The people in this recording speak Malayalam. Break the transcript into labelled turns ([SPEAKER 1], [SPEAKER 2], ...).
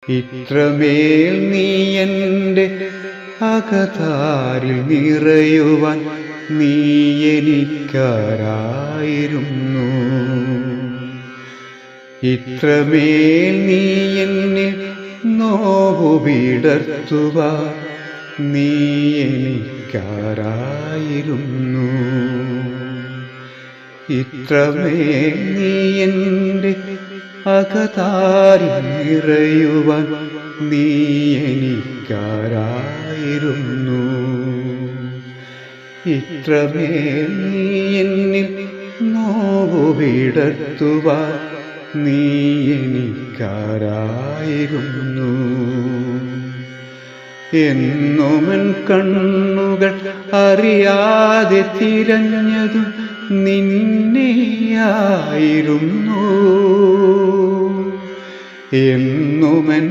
[SPEAKER 1] ഇത്രമേൽ നീ എൻ്റെ അകതാരിൽ നിറയുവാൻ നീ എനിക്കാരായിരുന്നു. ഇത്രമേൽ നീ എന്നിൽ നോവു വിടർത്തുവാൻ നീ എനിക്കാരായിരുന്നു. ഇത്രമേൽ നീ എൻ്റെ അകതാരിൽ നിറയുവാൻ നീ എനിക്കാരായിരുന്നു. ഇത്രമേൽ നീ എന്നിൽ നോവു വിടർത്തുവാൻ നീ എനിക്കാരായിരുന്നു. എന്നുമെൻ കണ്ണുകൾ അറിയാതെ തിരഞ്ഞതും നിന്നെയായിരുന്നു. എന്നുമെൻ